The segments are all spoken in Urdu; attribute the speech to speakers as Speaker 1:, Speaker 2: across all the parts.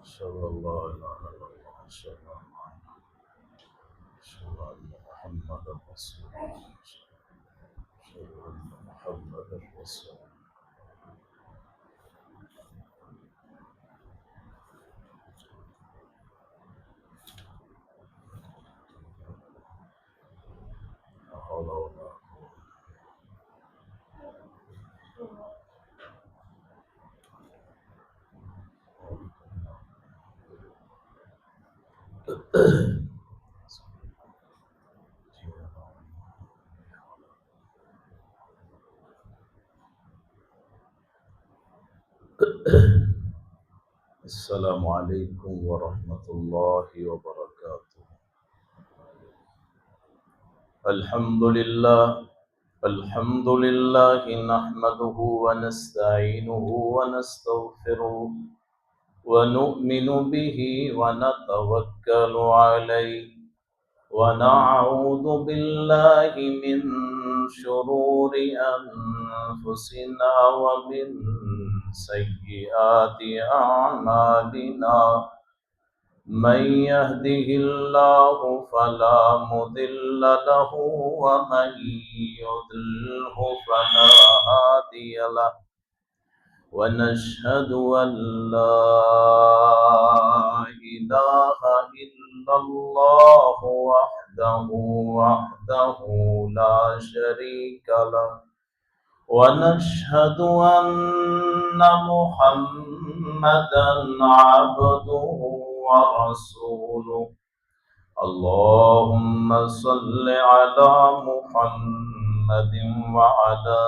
Speaker 1: أشهد أن لا إله إلا الله أشهد أن محمدا رسول الله أشهد أن محمدا رسول الله لا حول ولا قوة. السلام عليكم ورحمة الله وبركاته. الحمد لله نحمده ونستعينه ونستغفره ونؤمن به ونتوكل عليه ونعوذ بالله من شرور أنفسنا ومن سيئات أعمالنا من يهده الله فلا مضل له ومن يضلله فلا هادي له ونشهد أن لا إله إلا الله وحده لا شريك له ونشهد أن محمدا عبده ورسوله اللهم صل على محمد وعلى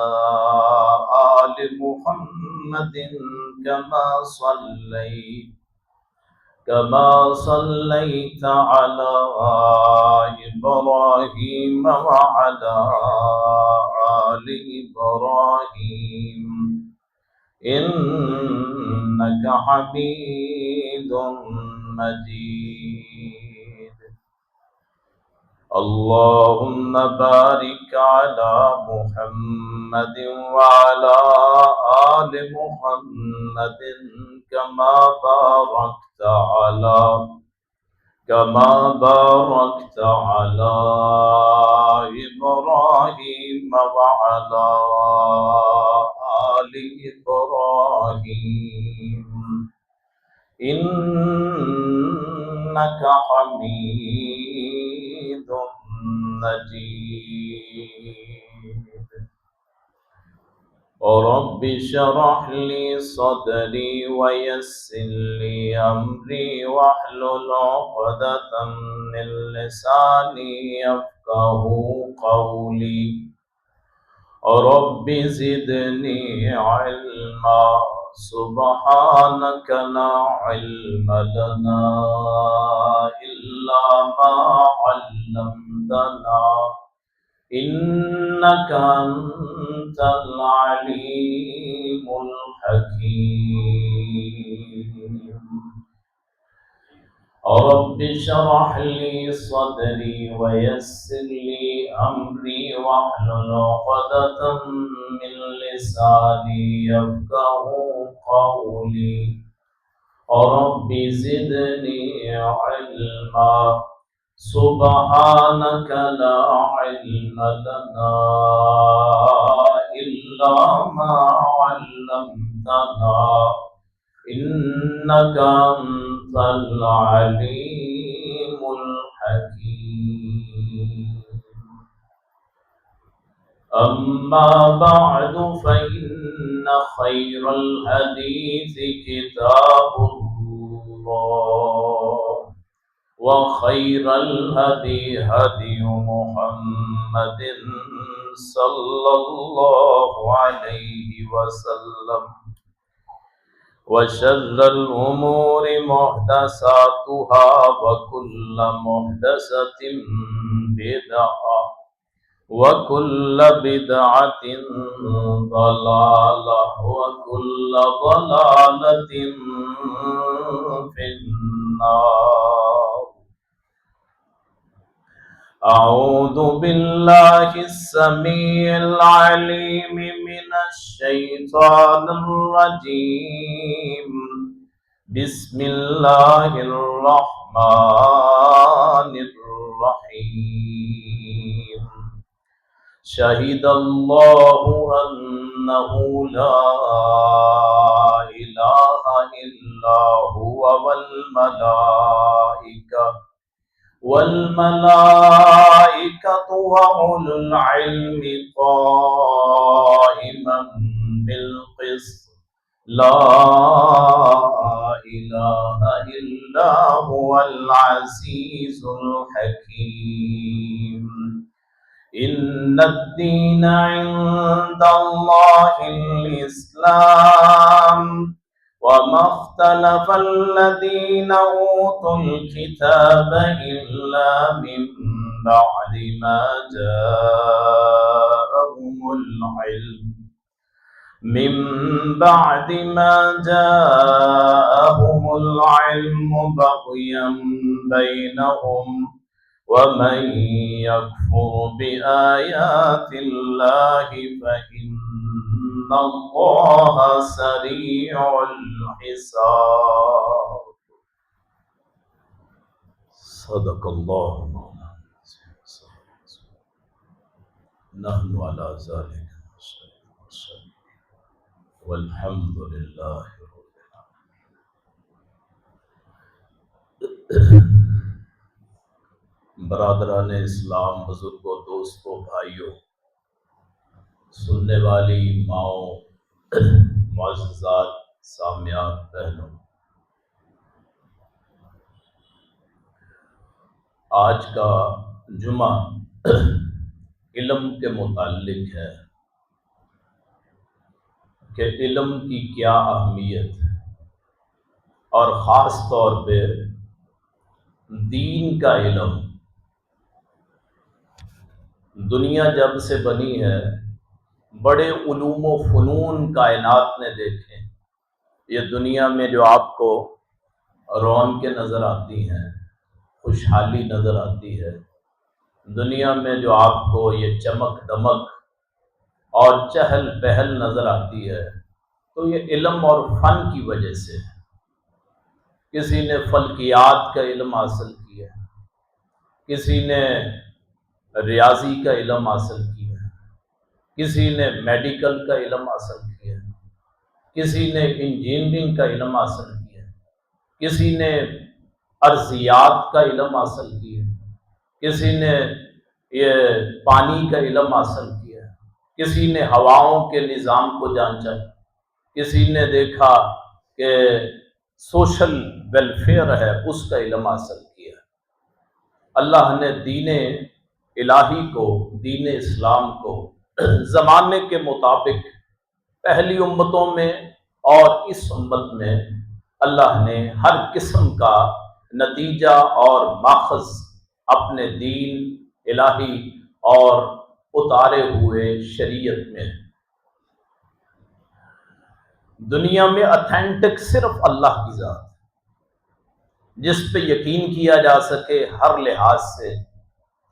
Speaker 1: آل محمد كما صليت على إبراهيم وعلى آل إبراهيم إنك حميد مجيد اللهم بارك على محمد وعلى آل محمد كما باركت على إبراهيم وعلى آل إبراهيم إنك حميد مجيد رب اشرح لي صدري ويسر لي أمري واحلل عقدة من لساني يفقه قولي رب زدني علما سبحانك لا علم لنا إلا ما علمتنا إنك أنت العليم الحكيم رب اشرح لي صدري ويسر لي أمري واحلل عقدة من لساني يفقه قولي رب زدني علما سبحانك لا علم لنا إلا ما علمتنا إنك أنت العليم الحكيم أما بعد فإن خير الحديث كتاب الله وخير الهدي هدي محمد صلى الله عليه وسلم وشر الأمور محدثاتها وكل محدثة بدعة وكل بدعة ضلالة وكل ضلالة في النار أعوذ بالله السميع العليم من الشيطان الرجيم بسم اللہ الرحمن الرحیم شہید اللہ انہ لا الہ الا هو والملائکۃ وأولو العلم قائما بالقسط لا الہ الا هو العزیز الحکیم ان الدین عند اللہ الاسلام وما اختلف الذین اوتوا الکتاب الا من بعد ما جاءهم العلم بغيا بينهم ومن يكفر بآيات الله فإن الله سريع الحساب صدق الله نحن على ذلك والحمد للہ رب العالمین۔ برادران اسلام، بزرگوں، دوستوں، بھائیوں، سننے والی ماؤں، معززات، سامعات، بہنوں، آج کا جمعہ علم کے متعلق ہے کہ علم کی کیا اہمیت ہے، اور خاص طور پہ دین کا علم۔ دنیا جب سے بنی ہے بڑے علوم و فنون کائنات نے دیکھے۔ یہ دنیا میں جو آپ کو رونقیں نظر آتی ہیں، خوشحالی نظر آتی ہے، دنیا میں جو آپ کو یہ چمک دمک اور چہل پہل نظر آتی ہے، تو یہ علم اور فن کی وجہ سے ہے۔ کسی نے فلکیات کا علم حاصل کیا، کسی نے ریاضی کا علم حاصل کیا، کسی نے میڈیکل کا علم حاصل کیا، کسی نے انجینئرنگ کا علم حاصل کیا، کسی نے ارضیات کا علم حاصل کیا، کسی نے یہ پانی کا علم حاصل کیا، کسی نے ہواؤں کے نظام کو جانچا، کسی نے دیکھا کہ سوشل ویلفیئر ہے اس کا علم حاصل کیا۔ اللہ نے دین الہی کو، دین اسلام کو زمانے کے مطابق پہلی امتوں میں اور اس امت میں اللہ نے ہر قسم کا نتیجہ اور ماخذ اپنے دین الہی اور اتارے ہوئے شریعت میں۔ دنیا میں اتھینٹک صرف اللہ کی ذات، جس پہ یقین کیا جا سکے ہر لحاظ سے،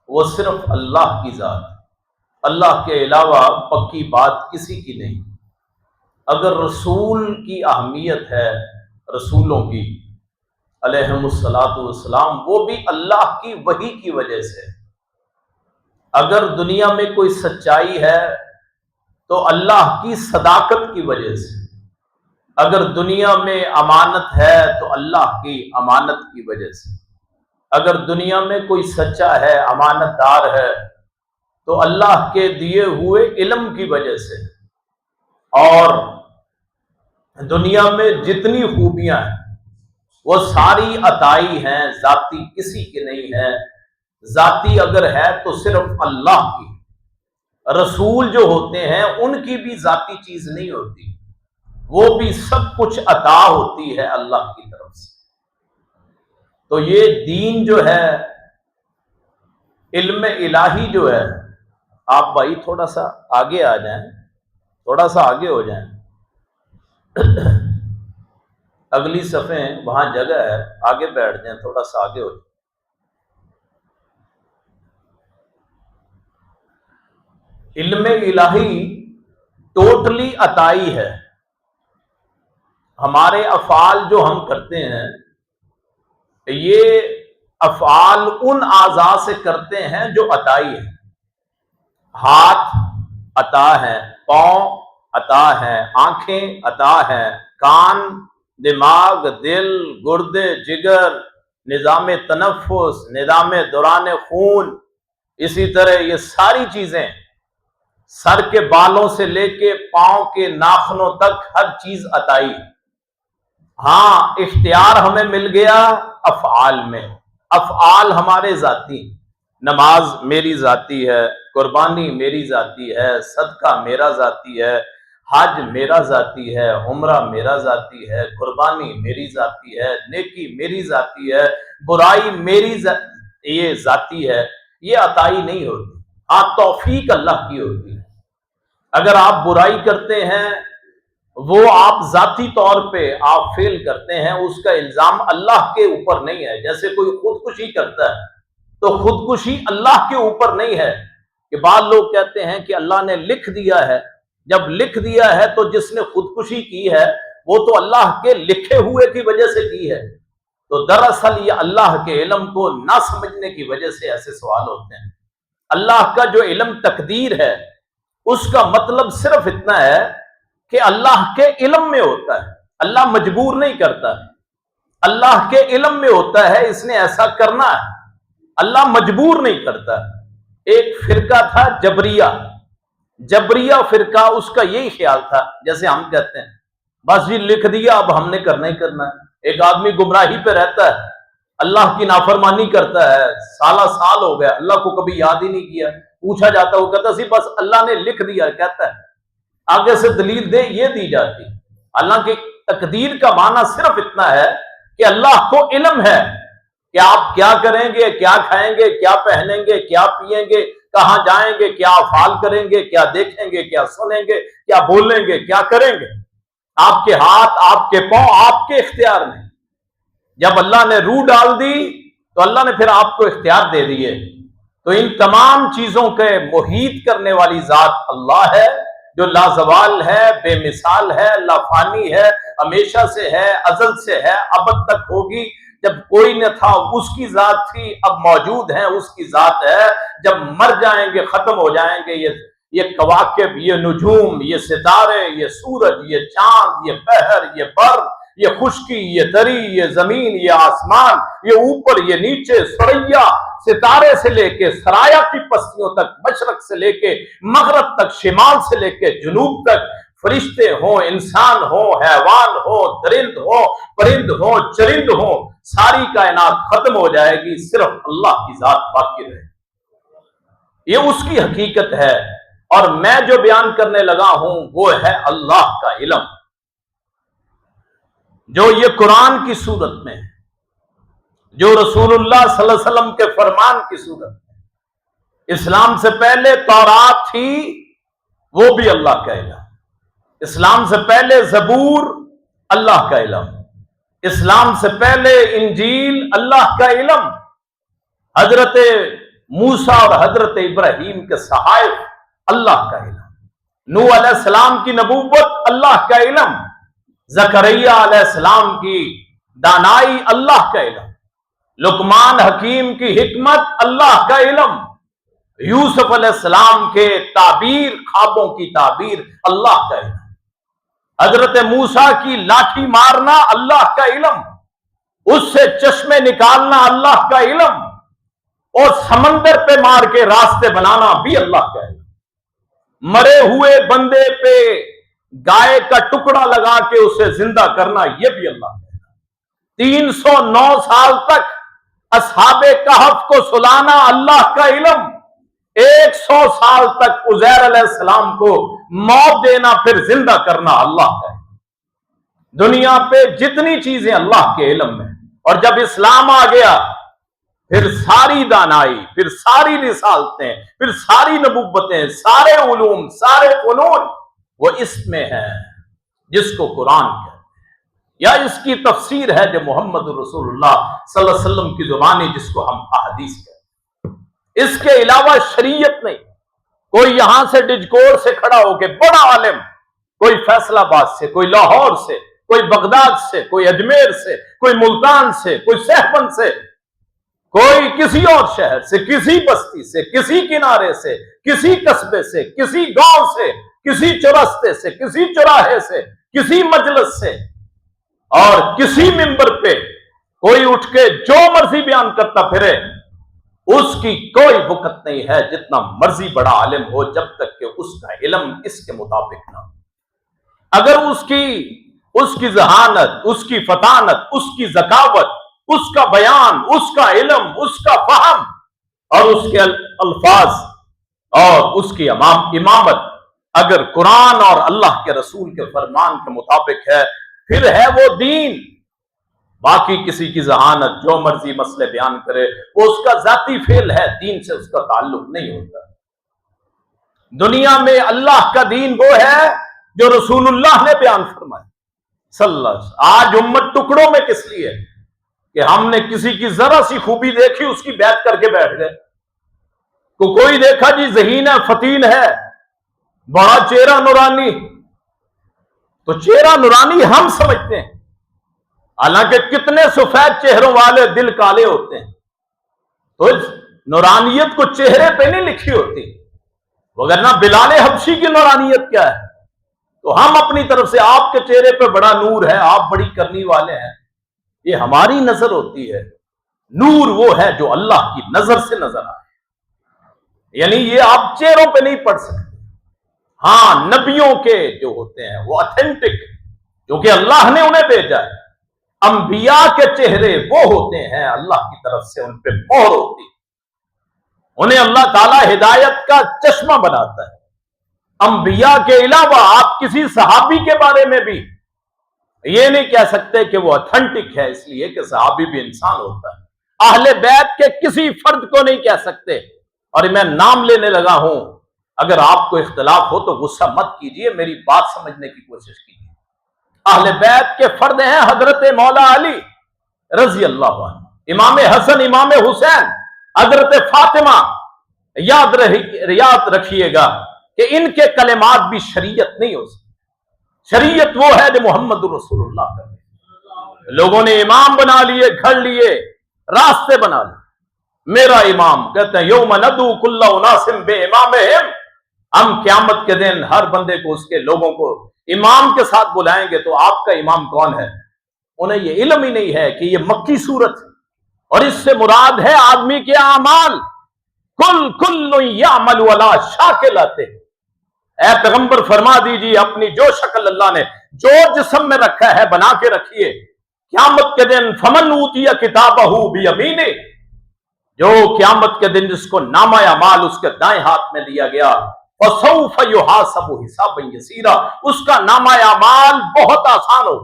Speaker 1: وہ صرف اللہ کی ذات۔ اللہ کے علاوہ پکی بات کسی کی نہیں۔ اگر رسول کی اہمیت ہے، رسولوں کی علیہم الصلاۃ والسلام، وہ بھی اللہ کی وحی کی وجہ سے۔ اگر دنیا میں کوئی سچائی ہے تو اللہ کی صداقت کی وجہ سے۔ اگر دنیا میں امانت ہے تو اللہ کی امانت کی وجہ سے۔ اگر دنیا میں کوئی سچا ہے، امانت دار ہے، تو اللہ کے دیے ہوئے علم کی وجہ سے۔ اور دنیا میں جتنی خوبیاں ہیں وہ ساری عطائی ہیں، ذاتی کسی کی نہیں ہے۔ ذاتی اگر ہے تو صرف اللہ کی۔ رسول جو ہوتے ہیں ان کی بھی ذاتی چیز نہیں ہوتی، وہ بھی سب کچھ عطا ہوتی ہے اللہ کی طرف سے۔ تو یہ دین جو ہے، علم الہی جو ہے، آپ بھائی تھوڑا سا آگے آ جائیں، تھوڑا سا آگے ہو جائیں، اگلی صفحے وہاں جگہ ہے، آگے بیٹھ جائیں، تھوڑا سا آگے ہو جائیں۔ علم الہی ٹوٹلی عطائی ہے، ہمارے افعال جو ہم کرتے ہیں یہ افعال ان اعضاء سے کرتے ہیں جو عطائی ہیں. ہاتھ عطا ہے، پاؤں عطا ہے، آنکھیں عطا ہے، کان، دماغ، دل، گردے، جگر، نظام تنفس، نظام دوران خون، اسی طرح یہ ساری چیزیں سر کے بالوں سے لے کے پاؤں کے ناخنوں تک ہر چیز عطائی. ہاں اختیار ہمیں مل گیا افعال میں. افعال ہمارے ذاتی، نماز میری ذاتی ہے، قربانی میری ذاتی ہے، صدقہ میرا ذاتی ہے، حج میرا ذاتی ہے، عمرہ میرا ذاتی ہے، قربانی میری ذاتی ہے، نیکی میری ذاتی ہے، برائی میری یہ ذاتی ہے. یہ عطائی نہیں ہوتی. ہاں توفیق اللہ کی ہوتی ہے. اگر آپ برائی کرتے ہیں وہ آپ ذاتی طور پہ آپ فیل کرتے ہیں، اس کا الزام اللہ کے اوپر نہیں ہے. جیسے کوئی خودکشی کرتا ہے تو خودکشی اللہ کے اوپر نہیں ہے. کہ بعض لوگ کہتے ہیں کہ اللہ نے لکھ دیا ہے. جب لکھ دیا ہے تو جس نے خودکشی کی ہے وہ تو اللہ کے لکھے ہوئے کی وجہ سے کی ہے. تو دراصل یہ اللہ کے علم کو نہ سمجھنے کی وجہ سے ایسے سوال ہوتے ہیں. اللہ کا جو علم تقدیر ہے اس کا مطلب صرف اتنا ہے کہ اللہ کے علم میں ہوتا ہے. اللہ مجبور نہیں کرتا، اللہ کے علم میں ہوتا ہے اس نے ایسا کرنا ہے. اللہ مجبور نہیں کرتا. ایک فرقہ تھا جبریہ فرقہ، اس کا یہی خیال تھا جیسے ہم کہتے ہیں بس یہ لکھ دیا اب ہم نے کرنا ہی کرنا ہے. ایک آدمی گمراہی پہ رہتا ہے، اللہ کی نافرمانی کرتا ہے، سالہ سال ہو گیا، اللہ کو کبھی یاد ہی نہیں کیا. پوچھا جاتا وہ کہتا سی بس اللہ نے لکھ دیا. کہتا ہے آگے سے دلیل دے، یہ دی جاتی. حالانکہ تقدیر کا معنی صرف اتنا ہے کہ اللہ کو علم ہے کہ آپ کیا کریں گے، کیا کھائیں گے، کیا پہنیں گے، کیا پیئیں گے، کہاں جائیں گے، کیا افعال کریں گے، کیا دیکھیں گے، کیا سنیں گے، کیا بولیں گے، کیا کریں گے. آپ کے ہاتھ، آپ کے پاؤں آپ کے اختیار میں. جب اللہ نے روح ڈال دی تو اللہ نے پھر آپ کو اختیار دے دیے. تو ان تمام چیزوں کے محیط کرنے والی ذات اللہ ہے جو لازوال ہے، بے مثال ہے، لا فانی ہے، ہمیشہ سے ہے، ازل سے ہے، ابد تک ہوگی. جب کوئی نہ تھا اس کی ذات تھی، اب موجود ہے اس کی ذات ہے. جب مر جائیں گے، ختم ہو جائیں گے یہ کواکب، یہ نجوم، یہ ستارے، یہ سورج، یہ چاند، یہ بحر، یہ بر، یہ خشکی، یہ دری، یہ زمین، یہ آسمان، یہ اوپر، یہ نیچے، سریا، ستارے سے لے کے سرایا کی پستیوں تک، مشرق سے لے کے مغرب تک، شمال سے لے کے جنوب تک، فرشتے ہوں، انسان ہوں، حیوان ہوں، درند ہوں، پرند ہوں، چرند ہوں، ساری کائنات ختم ہو جائے گی، صرف اللہ کی ذات باقی رہے. یہ اس کی حقیقت ہے. اور میں جو بیان کرنے لگا ہوں وہ ہے اللہ کا علم، جو یہ قرآن کی صورت میں ہے، جو رسول اللہ صلی اللہ علیہ وسلم کے فرمان کی صورت میں. اسلام سے پہلے تورات تھی، وہ بھی اللہ کا علم. اسلام سے پہلے زبور اللہ کا علم. اسلام سے پہلے انجیل اللہ کا علم. حضرت موسیٰ اور حضرت ابراہیم کے صحائف اللہ کا علم. نوح علیہ السلام کی نبوت اللہ کا علم. زکریا علیہ السلام کی دانائی اللہ کا علم. لقمان حکیم کی حکمت اللہ کا علم. یوسف علیہ السلام کے تعبیر، خوابوں کی تعبیر اللہ کا علم. حضرت موسیٰ کی لاٹھی مارنا اللہ کا علم. اس سے چشمے نکالنا اللہ کا علم. اور سمندر پہ مار کے راستے بنانا بھی اللہ کا علم. مرے ہوئے بندے پہ گائے کا ٹکڑا لگا کے اسے زندہ کرنا یہ بھی اللہ کا علم. 309 سال تک اصحاب کہف کو سلانا اللہ کا علم. 100 سال تک عزیر علیہ السلام کو موت دینا پھر زندہ کرنا اللہ کا علم. دنیا پہ جتنی چیزیں اللہ کے علم میں. اور جب اسلام آ گیا پھر ساری دانائی، پھر ساری رسالتیں، پھر ساری نبوتیں، سارے علوم، سارے فنون وہ اس میں ہے جس کو قرآن کہتے ہیں، یا اس کی تفسیر ہے جو محمد رسول اللہ صلی اللہ علیہ وسلم کی زبانی جس کو ہم احادیث کہتے ہیں. اس کے علاوہ شریعت نہیں. کوئی یہاں سے ڈجکوڑ سے کھڑا ہو کے بڑا عالم، کوئی فیصل آباد سے، کوئی لاہور سے، کوئی بغداد سے، کوئی اجمیر سے، کوئی ملتان سے، کوئی سہبند سے، کوئی کسی اور شہر سے، کسی بستی سے، کسی کنارے سے، کسی قصبے سے، کسی گاؤں سے، کسی چورستے سے، کسی چوراہے سے، کسی مجلس سے، اور کسی منبر پہ کوئی اٹھ کے جو مرضی بیان کرتا پھرے، اس کی کوئی وقت نہیں ہے جتنا مرضی بڑا عالم ہو، جب تک کہ اس کا علم اس کے مطابق نہ ہو۔ اگر اس کی ذہانت، اس کی فطانت، اس کی ذکاوت، اس کا بیان، اس کا علم، اس کا فہم اور اس کے الفاظ اور اس کی امامت اگر قرآن اور اللہ کے رسول کے فرمان کے مطابق ہے، پھر ہے وہ دین۔ باقی کسی کی ذہانت جو مرضی مسئلے بیان کرے، وہ اس کا ذاتی فعل ہے، دین سے اس کا تعلق نہیں ہوتا۔ دنیا میں اللہ کا دین وہ ہے جو رسول اللہ نے بیان فرمایا صلی اللہ علیہ وسلم۔ آج امت ٹکڑوں میں کس لیے کہ ہم نے کسی کی ذرا سی خوبی دیکھی، اس کی بیعت کر کے بیٹھ گئے۔ کوئی دیکھا جی ذہین ہے، فتین ہے، بڑا چہرہ نورانی، تو چہرہ نورانی ہم سمجھتے ہیں، حالانکہ کتنے سفید چہروں والے دل کالے ہوتے ہیں۔ تو نورانیت کو چہرے پہ نہیں لکھی ہوتی، وگرنہ بلال حبشی کی نورانیت کیا ہے؟ تو ہم اپنی طرف سے آپ کے چہرے پہ بڑا نور ہے، آپ بڑی کرنی والے ہیں، یہ ہماری نظر ہوتی ہے۔ نور وہ ہے جو اللہ کی نظر سے نظر آئے، یعنی یہ آپ چہروں پہ نہیں پڑھ سکتے۔ ہاں، نبیوں کے جو ہوتے ہیں وہ اتھینٹک، جو کہ اللہ نے انہیں بھیجا ہے۔ انبیاء کے چہرے وہ ہوتے ہیں اللہ کی طرف سے ان پہ مہر ہوتی ہے، انہیں اللہ تعالی ہدایت کا چشمہ بناتا ہے۔ انبیاء کے علاوہ آپ کسی صحابی کے بارے میں بھی یہ نہیں کہہ سکتے کہ وہ اتھینٹک ہے، اس لیے کہ صحابی بھی انسان ہوتا ہے۔ اہل بیت کے کسی فرد کو نہیں کہہ سکتے، اور میں نام لینے لگا ہوں، اگر آپ کو اختلاف ہو تو غصہ مت کیجئے، میری بات سمجھنے کی کوشش کیجئے۔ اہل بیت کے فرد ہیں حضرت مولا علی رضی اللہ عنہ، امام حسن، امام حسین، حضرت فاطمہ۔ یاد رکھیے گا کہ ان کے کلمات بھی شریعت نہیں ہو سکتی۔ شریعت وہ ہے جو محمد رسول اللہ کا، لوگوں نے امام بنا لیے، گھڑ لیے، راستے بنا لیے۔ میرا امام، کہتے ہیں یوم ندعو کل اناس بامامہم، ہم قیامت کے دن ہر بندے کو، اس کے لوگوں کو امام کے ساتھ بلائیں گے۔ تو آپ کا امام کون ہے؟ انہیں یہ علم ہی نہیں ہے کہ یہ مکی صورت، اور اس سے مراد ہے آدمی کے اعمال۔ کل یعمل علی شاکلتہ، اے پیغمبر فرما دیجیے اپنی جو شکل اللہ نے جو جسم میں رکھا ہے بنا کے رکھیے۔ قیامت کے دن فمن اوتی کتابہ بیمینہ، جو قیامت کے دن جس کو نامہ اعمال اس کے دائیں ہاتھ میں دیا گیا، فسوف یحاسب حسابا یسیرا، اس کا نامہ اعمال بہت آسان ہو۔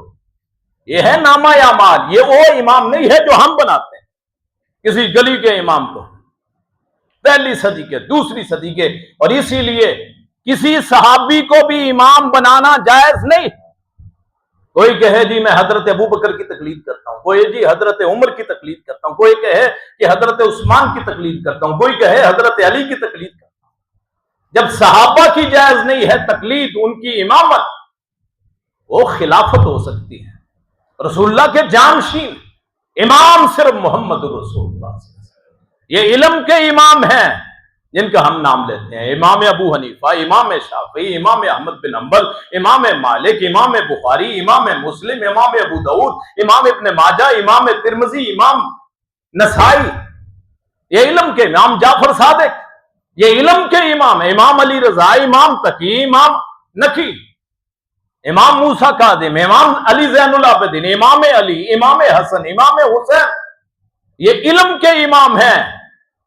Speaker 1: یہ ہے نامہ اعمال، یہ وہ امام نہیں ہے جو ہم بناتے ہیں کسی گلی کے امام کو، پہلی صدی کے، دوسری صدی کے۔ اور اسی لیے کسی صحابی کو بھی امام بنانا جائز نہیں۔ کوئی کہے جی میں حضرت ابوبکر کی تقلید کرتا ہوں، کوئی جی حضرت عمر کی تقلید کرتا ہوں، کوئی کہے کہ حضرت عثمان کی تقلید کرتا ہوں، کوئی کہے حضرت علی کی تقلید کرتا ہوں۔ جب صحابہ کی جائز نہیں ہے تقلید، ان کی امامت، وہ خلافت ہو سکتی ہے۔ رسول اللہ کے جانشین امام صرف محمد رسول اللہ صلی اللہ علیہ وسلم، یہ علم کے امام ہیں جن کا ہم نام لیتے ہیں، امام ابو حنیفہ، امام شافعی، امام احمد بن حنبل، امام مالک، امام بخاری، امام مسلم، امام ابو داؤد، امام ابن ماجہ، امام ترمذی، امام نسائی، یہ علم کے امام جعفر صادق، یہ علم کے امام ہیں، امام علی رضا، امام تقی، امام نقی، امام موسیٰ کاظم، امام علی زین العابدین، امام علی، امام حسن، امام حسین، یہ علم کے امام ہیں۔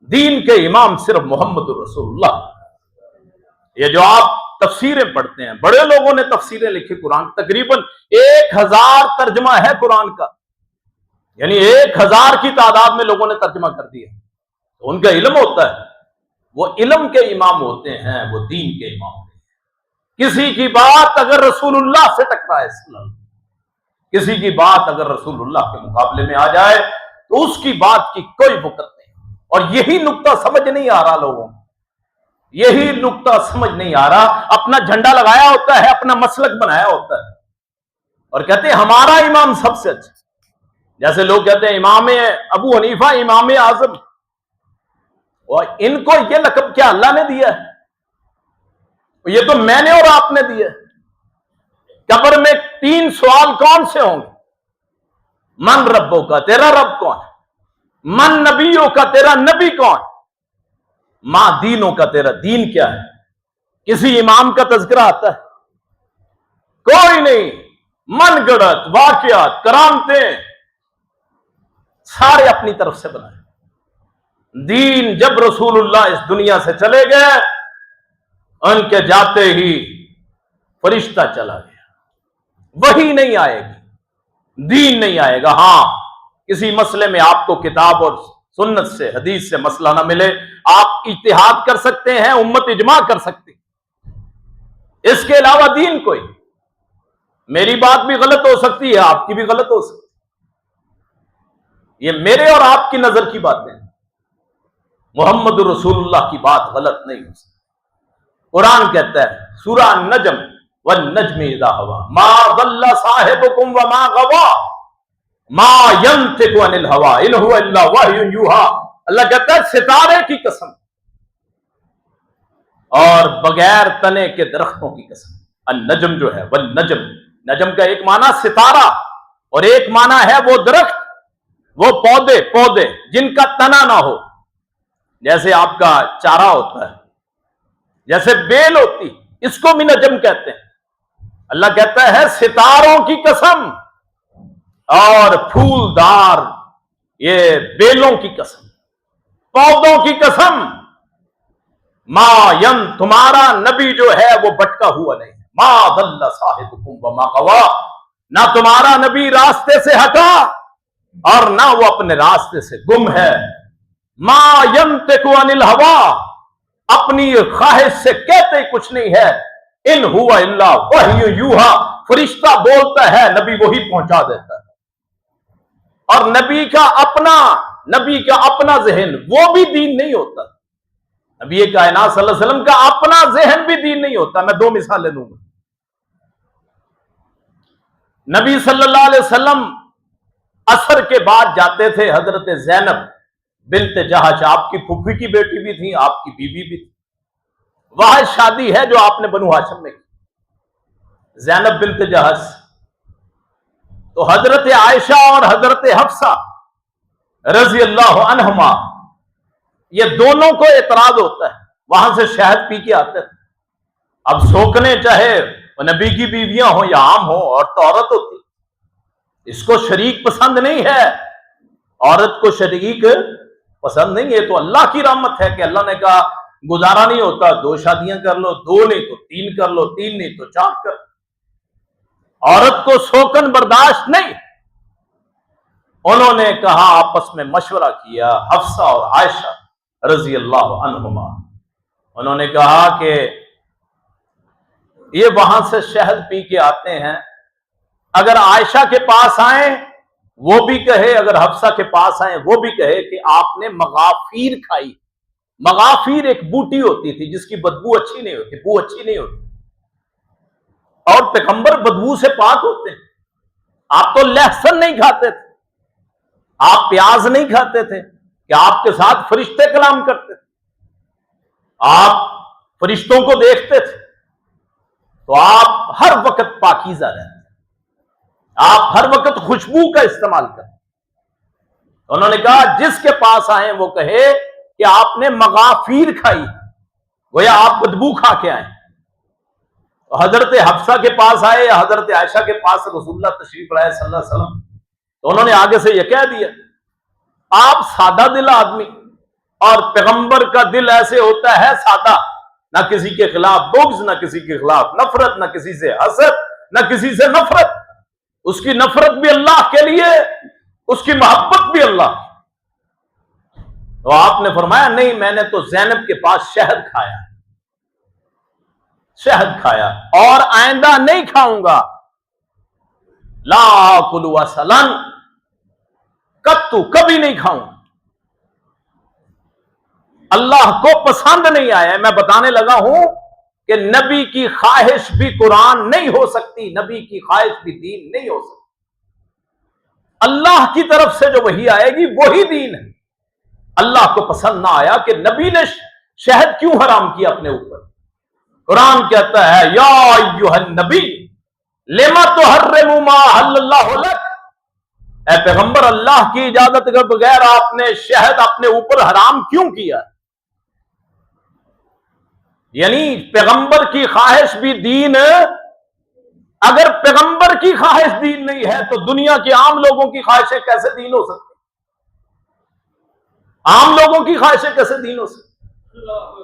Speaker 1: دین کے امام صرف محمد رسول اللہ۔ یہ جو آپ تفسیریں پڑھتے ہیں، بڑے لوگوں نے تفسیریں لکھی قرآن، تقریباً 1000 ترجمہ ہے قرآن کا، یعنی 1000 کی تعداد میں لوگوں نے ترجمہ کر دیا۔ ان کا علم ہوتا ہے، وہ علم کے امام ہوتے ہیں، وہ دین کے امام ہوتے ہیں۔ کسی کی بات اگر رسول اللہ سے ٹکرائے، کسی کی بات اگر رسول اللہ کے مقابلے میں آ جائے تو اس کی بات کی کوئی وقت نہیں۔ اور یہی نقطہ سمجھ نہیں آ رہا لوگوں کو، یہی نقطہ سمجھ نہیں آ رہا۔ اپنا جھنڈا لگایا ہوتا ہے، اپنا مسلک بنایا ہوتا ہے، اور کہتے ہیں ہمارا امام سب سے اچھا. جیسے لوگ کہتے ہیں امام ابو حنیفہ امام اعظم، اور ان کو یہ لقب کیا اللہ نے دیا ہے؟ یہ تو میں نے اور آپ نے دیا ہے. قبر میں 3 سوال کون سے ہوں گے؟ من ربوں کا، تیرا رب کون ہے؟ من نبیوں کا، تیرا نبی کون؟ ماں دینوں کا، تیرا دین کیا ہے؟ کسی امام کا تذکرہ آتا ہے؟ کوئی نہیں. من گڑت واقعات، کرامتیں سارے اپنی طرف سے بنائے. دین جب رسول اللہ اس دنیا سے چلے گئے، ان کے جاتے ہی فرشتہ چلا گیا. وہی نہیں آئے گی، دین نہیں آئے گا. ہاں کسی مسئلے میں آپ کو کتاب اور سنت سے، حدیث سے مسئلہ نہ ملے، آپ اجتہاد کر سکتے ہیں، امت اجماع کر سکتی. اس کے علاوہ دین کوئی. میری بات بھی غلط ہو سکتی ہے، آپ کی بھی غلط ہو سکتی ہے. یہ میرے اور آپ کی نظر کی باتیں ہیں. محمد رسول اللہ کی بات غلط نہیں ہو سکتی. قرآن کہتا ہے سورہ النجم والنجم اذا ہوا ما ضل صاحبکم وما غوا ما ينطق عن الهوى ان هو الا وحی یوحی. اللہ کہتا ہے ستارے کی قسم اور بغیر تنے کے درختوں کی قسم. النجم جو ہے والنجم، نجم کا ایک معنی ستارہ اور ایک معنی ہے وہ درخت، وہ پودے جن کا تنا نہ ہو. جیسے آپ کا چارہ ہوتا ہے، جیسے بیل ہوتی، اس کو بھی نجم کہتے ہیں. اللہ کہتا ہے ستاروں کی قسم اور پھولدار یہ بیلوں کی قسم، پودوں کی قسم. ما ین، تمہارا نبی جو ہے وہ بٹکا ہوا نہیں. ما ضل صاحبکم وما غوا، نہ تمہارا نبی راستے سے ہٹا اور نہ وہ اپنے راستے سے گم ہے. ما ینطق عن الهوى، اپنی خواہش سے کہتے کچھ نہیں ہے. ان هو الا وحی یوحی، فرشتہ بولتا ہے، نبی وہی پہنچا دیتا ہے. اور نبی کا اپنا ذہن وہ بھی دین نہیں ہوتا. نبی کائنات صلی اللہ علیہ وسلم کا اپنا ذہن بھی دین نہیں ہوتا. میں 2 مثالیں دوں گا. نبی صلی اللہ علیہ وسلم عصر کے بعد جاتے تھے. حضرت زینب بنت جہش آپ کی پھوپھی کی بیٹی بھی تھی، آپ کی بیوی بھی تھی. وہاں شادی ہے جو آپ نے بنو ہاشم میں کی، زینب بنت جہش. تو حضرت عائشہ اور حضرت حفصہ رضی اللہ عنہما، یہ دونوں کو اعتراض ہوتا ہے. وہاں سے شہد پی کے آتے تھے. اب سوکنے چاہے وہ نبی کی بیویاں ہوں یا عام ہوں، عورت تو عورت ہوتی. اس کو شریک پسند نہیں ہے، عورت کو شریک پسند نہیں. یہ تو اللہ کی رحمت ہے کہ اللہ نے کہا گزارا نہیں ہوتا 2 شادیاں کر لو، 2 نہیں تو 3 کر لو، 3 نہیں تو 4 کر لو. عورت کو سوکن برداشت نہیں. انہوں نے کہا، آپس میں مشورہ کیا، حفصہ اور عائشہ رضی اللہ عنہما. انہوں نے کہا کہ یہ وہاں سے شہد پی کے آتے ہیں، اگر عائشہ کے پاس آئیں وہ بھی کہے، اگر حفصہ کے پاس آئیں وہ بھی کہے کہ آپ نے مغافیر کھائی. مغافیر ایک بوٹی ہوتی تھی جس کی بدبو اچھی نہیں ہوتی، بو اچھی نہیں ہوتی، اور پیغمبر بدبو سے پاک ہوتے ہیں. آپ تو لہسن نہیں کھاتے تھے، آپ پیاز نہیں کھاتے تھے کہ آپ کے ساتھ فرشتے کلام کرتے تھے. آپ فرشتوں کو دیکھتے تھے تو آپ ہر وقت پاکیزہ رہتے، آپ ہر وقت خوشبو کا استعمال کرتے. انہوں نے کہا جس کے پاس آئیں وہ کہے کہ آپ نے مغافیر کھائی، گویا آپ بدبو کھا کے آئیں. تو حضرت حفصہ کے پاس آئے یا حضرت عائشہ کے پاس رسول اللہ تشریف لائے صلی اللہ علیہ وسلم، تو انہوں نے آگے سے یہ کہہ دیا، آپ سادہ دل آدمی، اور پیغمبر کا دل ایسے ہوتا ہے سادہ، نہ کسی کے خلاف بغض، نہ کسی کے خلاف نفرت، نہ کسی سے حسد، نہ کسی سے نفرت. اس کی نفرت بھی اللہ کے لیے، اس کی محبت بھی اللہ. تو آپ نے فرمایا نہیں، میں نے تو زینب کے پاس شہد کھایا اور آئندہ نہیں کھاؤں گا. لا آکل عسلا، کبھی نہیں کھاؤں. اللہ کو پسند نہیں آیا. میں بتانے لگا ہوں کہ نبی کی خواہش بھی قرآن نہیں ہو سکتی، نبی کی خواہش بھی دین نہیں ہو سکتی۔ اللہ کی طرف سے جو وحی آئے گی وہی دین ہے۔ اللہ کو پسند نہ آیا کہ نبی نے شہد کیوں حرام کیا اپنے اوپر، قرآن کہتا ہے یا ایھا النبی لما تحرم ما احل اللہ لک، اے پیغمبر اللہ کی اجازت کے بغیر آپ نے شہد اپنے اوپر حرام کیوں کیا؟ یعنی پیغمبر کی خواہش بھی دین، اگر پیغمبر کی خواہش دین نہیں ہے تو دنیا کے عام لوگوں کی خواہشیں کیسے دین ہو سکتی؟ عام لوگوں کی خواہشیں کیسے دین ہو سکتی؟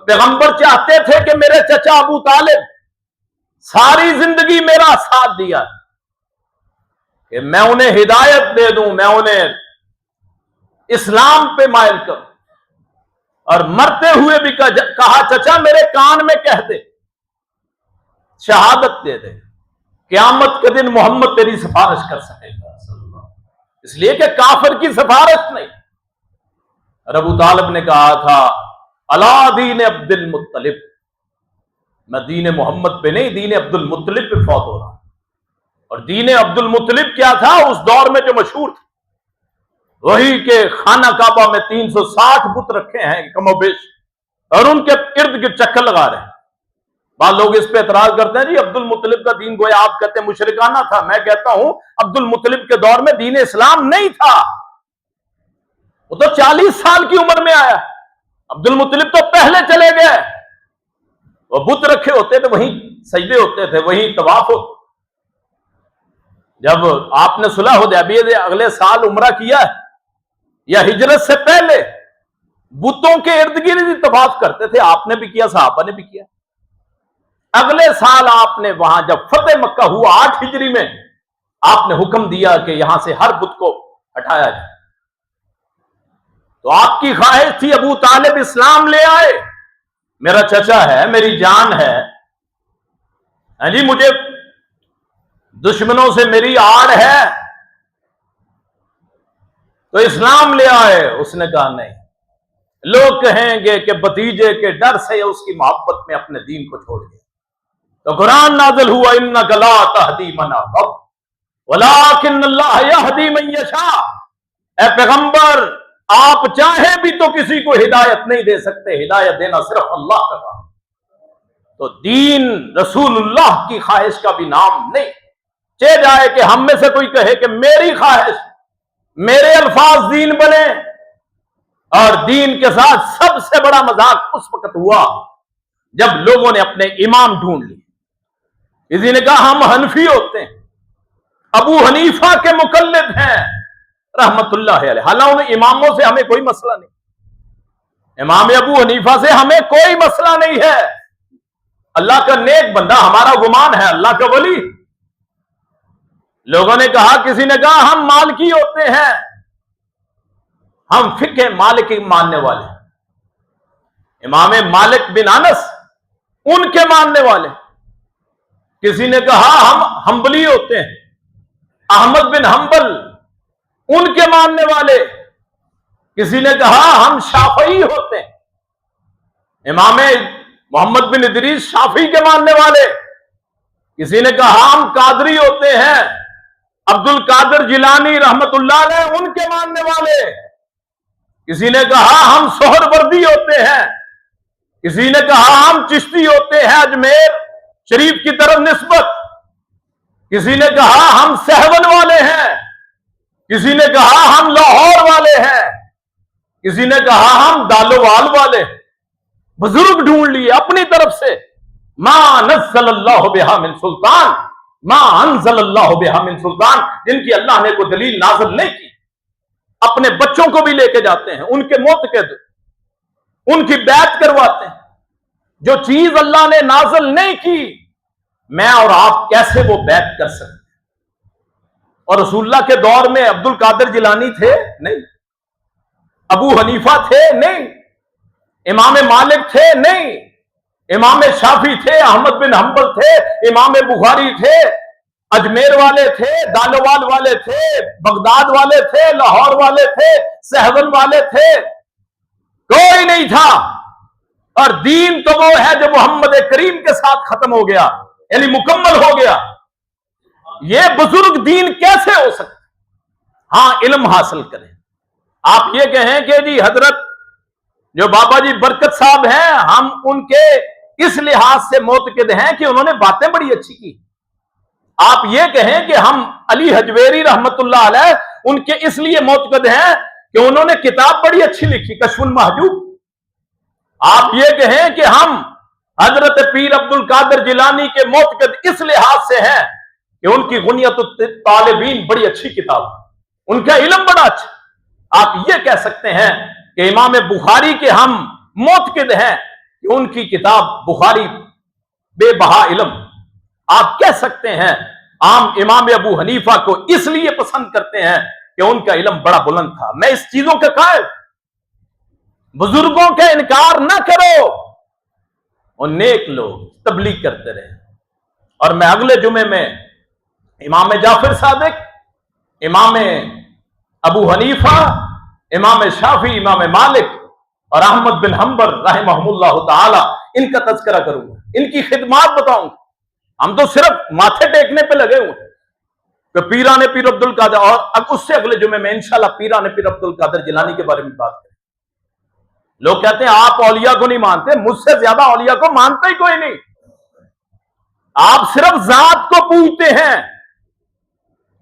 Speaker 1: پیغمبر چاہتے تھے کہ میرے چچا ابو طالب ساری زندگی میرا ساتھ دیا کہ میں انہیں ہدایت دے دوں، میں انہیں اسلام پہ مائل کروں، اور مرتے ہوئے بھی کہا چچا میرے کان میں کہہ دے، شہادت دے دے، قیامت کے دن محمد تیری سفارش کر سکے گا، اس لیے کہ کافر کی سفارش نہیں۔ اور ابو طالب نے کہا تھا الا دین عبد المطلب، میں دین محمد پہ نہیں دین عبد المطلب پہ فوت ہو رہا ہوں۔ اور دین عبد المطلب کیا تھا اس دور میں جو مشہور تھا، وہی کہ خانہ کعبہ میں 360 بت رکھے ہیں کم و بیش، اور ان کے ارد گرد چکر لگا رہے ہیں۔ بعض لوگ اس پہ اعتراض کرتے ہیں جی عبد المطلب کا دین گویا آپ کہتے ہیں مشرکانہ تھا، میں کہتا ہوں عبد المطلب کے دور میں دین اسلام نہیں تھا، وہ تو 40 سال کی عمر میں آیا۔ عبد المطلب تو پہلے چلے گئے، وہ بت رکھے ہوتے تھے، وہیں سجدے ہوتے تھے، وہیں طواف ہوتے۔ جب آپ نے صلح حدیبیہ سے اگلے سال عمرہ کیا ہے یا ہجرت سے پہلے بتوں کے ارد گرد ہی طواف کرتے تھے، آپ نے بھی کیا، صحابہ نے بھی کیا۔ اگلے سال آپ نے وہاں جب فتح مکہ ہوا 8 ہجری میں، آپ نے حکم دیا کہ یہاں سے ہر بت کو ہٹایا جائے۔ تو آپ کی خواہش تھی ابو طالب اسلام لے آئے، میرا چچا ہے، میری جان ہے، ہاں جی مجھے دشمنوں سے میری آڑ ہے، تو اسلام لے آئے۔ اس نے کہا نہیں، لوگ کہیں گے کہ بھتیجے کے ڈر سے اس کی محبت میں اپنے دین کو چھوڑ گیا۔ تو قرآن نازل ہوا انک لا تہدی من احببت ولکن اللہ یہدی من یشاء، اے پیغمبر آپ چاہیں بھی تو کسی کو ہدایت نہیں دے سکتے، ہدایت دینا صرف اللہ کا کام۔ تو دین رسول اللہ کی خواہش کا بھی نام نہیں۔ چہ جائے کہ ہم میں سے کوئی کہے کہ میری خواہش، میرے الفاظ دین بنے، اور دین کے ساتھ سب سے بڑا مذاق اس وقت ہوا جب لوگوں نے اپنے امام ڈھونڈ لیے۔ کسی نے کہا ہم حنفی ہوتے ہیں، ابو حنیفہ کے مقلد ہیں رحمت اللہ علیہ، حالانکہ ان اماموں سے ہمیں کوئی مسئلہ نہیں، امام ابو حنیفہ سے ہمیں کوئی مسئلہ نہیں ہے، اللہ کا نیک بندہ ہمارا گمان ہے، اللہ کا ولی۔ لوگوں نے کہا، کسی نے کہا ہم مالکی ہوتے ہیں، ہم فقہ مالکی ماننے والے، امام مالک بن انس ان کے ماننے والے۔ کسی نے کہا ہم حنبلی ہوتے ہیں، احمد بن حنبل ان کے ماننے والے۔ کسی نے کہا ہم شافعی ہوتے ہیں، امام محمد بن ادریس شافعی کے ماننے والے۔ کسی نے کہا ہم قادری ہوتے ہیں، عبد القادر جیلانی رحمت اللہ علیہ ان کے ماننے والے۔ کسی نے کہا ہم سہروردی ہوتے ہیں، کسی نے کہا ہم چشتی ہوتے ہیں اجمیر شریف کی طرف نسبت، کسی نے کہا ہم سہون والے ہیں، کسی نے کہا ہم لاہور والے ہیں، کسی نے کہا ہم دالوال والے۔ بزرگ ڈھونڈ لیے اپنی طرف سے، ما نزل اللہ بہا من سلطان، ما انزل اللہ بہا من سلطان، جن کی اللہ نے کوئی دلیل نازل نہیں کی، اپنے بچوں کو بھی لے کے جاتے ہیں، ان کے معتقد ان کی بیعت کرواتے ہیں۔ جو چیز اللہ نے نازل نہیں کی، میں اور آپ کیسے وہ بیعت کر سکتے ہیں؟ اور رسول اللہ کے دور میں عبد القادر جیلانی تھے؟ نہیں۔ ابو حنیفہ تھے؟ نہیں۔ امام مالک تھے؟ نہیں۔ امام شافعی تھے، احمد بن حنبل تھے، امام بخاری تھے، اجمیر والے تھے، دالوال والے تھے، بغداد والے تھے، لاہور والے تھے، سہون والے تھے، کوئی نہیں تھا۔ اور دین تو وہ ہے جو محمد کریم کے ساتھ ختم ہو گیا، یعنی مکمل ہو گیا۔ یہ بزرگ دین کیسے ہو سکتا؟ ہاں علم حاصل کریں۔ آپ یہ کہیں کہ جی حضرت جو بابا جی برکت صاحب ہیں، ہم ان کے اس لحاظ سے معتقد ہیں کہ انہوں نے باتیں بڑی اچھی کی۔ آپ یہ کہیں کہ ہم علی حجویری رحمت اللہ علیہ ان کے اس لیے معتقد ہیں کہ انہوں نے کتاب بڑی اچھی لکھی، کشف المحجوب۔ آپ یہ کہیں کہ ہم حضرت پیر عبد القادر جیلانی کے معتقد اس لحاظ سے ہیں کہ ان کی غنیت الطالبین بڑی اچھی کتاب، ان کا علم بڑا اچھا۔ آپ یہ کہہ سکتے ہیں کہ امام بخاری کے ہم معتقد ہیں کہ ان کی کتاب بخاری بے بہا علم۔ آپ کہہ سکتے ہیں عام امام ابو حنیفہ کو اس لیے پسند کرتے ہیں کہ ان کا علم بڑا بلند تھا۔ میں اس چیزوں کا قائل، بزرگوں کا انکار نہ کرو، اور نیک لوگ تبلیغ کرتے رہے۔ اور میں اگلے جمعے میں امام جعفر صادق، امام ابو حنیفہ، امام شافعی، امام مالک اور احمد بن حنبل رحمہم اللہ تعالی، ان کا تذکرہ کروں گا، ان کی خدمات بتاؤں گا۔ ہم تو صرف ماتھے ٹیکنے پہ لگے ہوئے کہ پیران پیر عبد القادر، اور اب اس سے اگلے جمعے میں انشاءاللہ پیران پیر عبد القادر جیلانی کے بارے میں بات کریں۔ لوگ کہتے ہیں آپ اولیاء کو نہیں مانتے، مجھ سے زیادہ اولیاء کو مانتا ہی کوئی نہیں۔ آپ صرف ذات کو پوجتے ہیں